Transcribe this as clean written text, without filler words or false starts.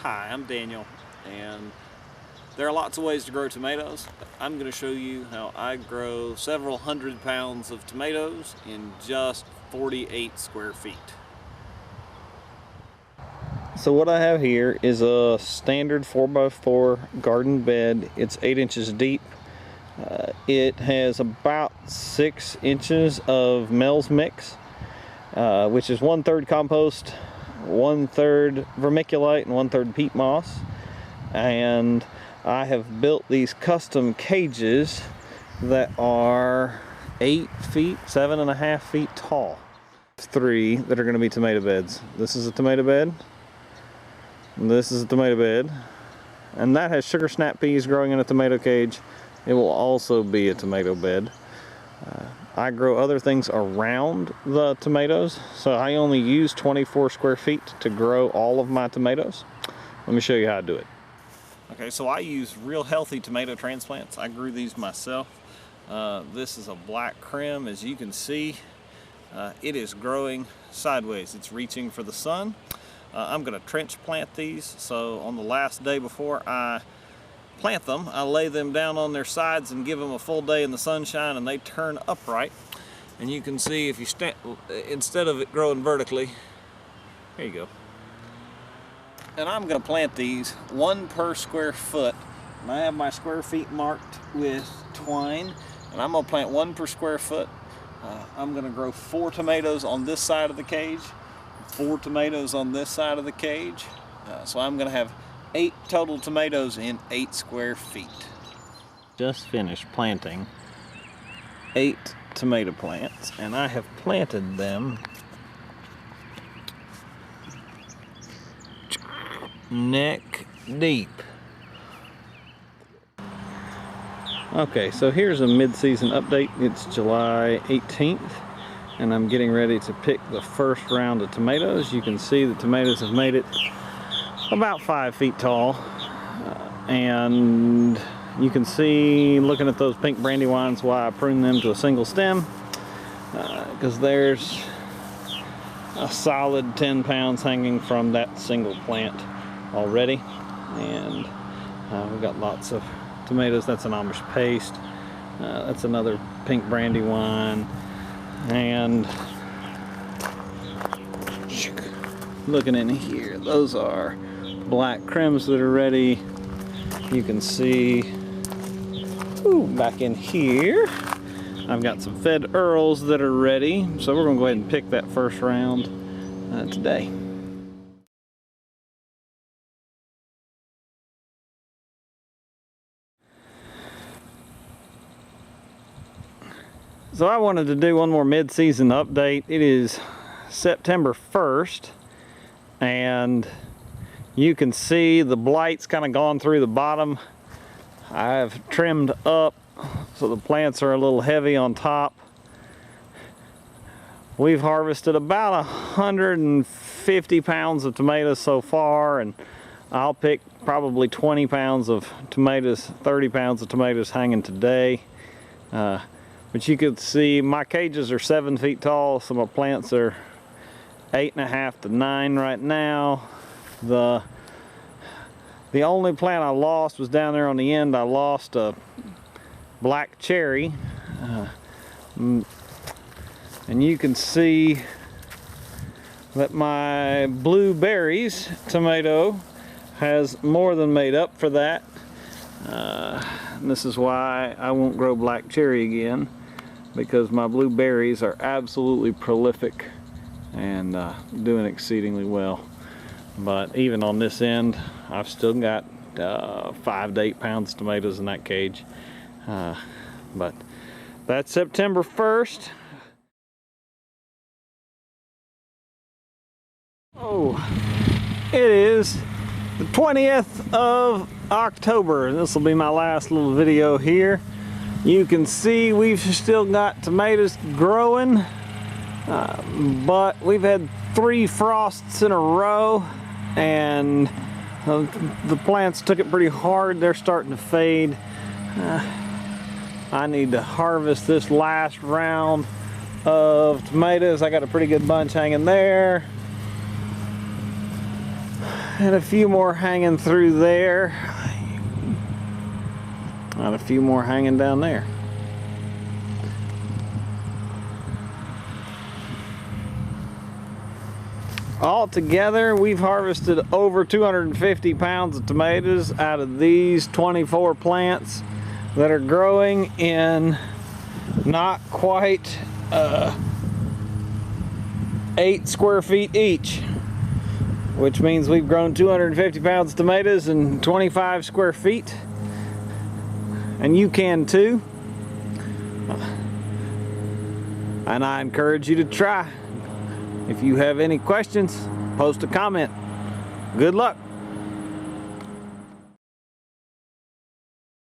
Hi, I'm Daniel, and there are lots of ways to grow tomatoes. I'm going to show you how I grow several hundred pounds of tomatoes in just 48 square feet. So what I have here is a standard 4x4 garden bed. It's 8 inches deep. It has about 6 inches of melons mix, which is 1/3 compost, 1/3 vermiculite, and 1/3 peat moss. And I have built these custom cages that are 8 feet, 7.5 feet tall. 3 that are going to be tomato beds. This is a tomato bed. This is a tomato bed. And that has sugar snap peas growing in a tomato cage. It will also be a tomato bed. I grow other things around the tomatoes, so I only use 24 square feet to grow all of my tomatoes. Let me show you how to do it. Okay, so I use real healthy tomato transplants. I grew these myself. This is a black creme, as you can see. It is growing sideways. It's reaching for the sun. I'm going to trench plant these, so on the last day before I plant them, I lay them down on their sides and give them a full day in the sunshine, and they turn upright. And you can see if you instead of it growing vertically, here you go. And I'm going to plant these 1 per square foot. And I have my square feet marked with twine, and I'm going to plant 1 per square foot. I'm going to grow 4 tomatoes on this side of the cage, 4 tomatoes on this side of the cage. So I'm going to have 8 total tomatoes in 8 square feet. Just finished planting 8 tomato plants, and I have planted them neck deep. Okay, so here's a mid-season update. It's July 18th, and I'm getting ready to pick the first round of tomatoes. You can see the tomatoes have made it about 5 feet tall, and you can see, looking at those pink brandywines, why I prune them to a single stem, because there's a solid 10 pounds hanging from that single plant already. And we've got lots of tomatoes. That's an Amish paste. That's another pink brandywine. And looking in here, those are black crems that are ready. You can see, back in here, I've got some fed earls that are ready. So we're going to go ahead and pick that first round today. So I wanted to do one more mid-season update. It is September 1st, and you can see the blight's kind of gone through the bottom. I've trimmed up so the plants are a little heavy on top. We've harvested about 150 pounds of tomatoes so far, and I'll pick probably 20 pounds of tomatoes, 30 pounds of tomatoes hanging today. But you can see my cages are 7 feet tall, so my plants are 8.5 to 9 right now. The only plant I lost was down there on the end. I lost a black cherry, and you can see that my blueberries tomato has more than made up for that. And this is why I won't grow black cherry again, because my blueberries are absolutely prolific and doing exceedingly well. But even on this end, I've still got 5 to 8 pounds of tomatoes in that cage. But that's September 1st. Oh, it is the 20th of October. This will be my last little video here. You can see we've still got tomatoes growing, but we've had 3 frosts in a row, and the plants took it pretty hard. They're starting to fade. I need to harvest this last round of tomatoes. I got a pretty good bunch hanging there. And a few more hanging through there. And a few more hanging down there. Altogether, we've harvested over 250 pounds of tomatoes out of these 24 plants that are growing in not quite 8 square feet each, which means we've grown 250 pounds of tomatoes in 25 square feet. And you can too. And I encourage you to try. If you have any questions, post a comment. Good luck.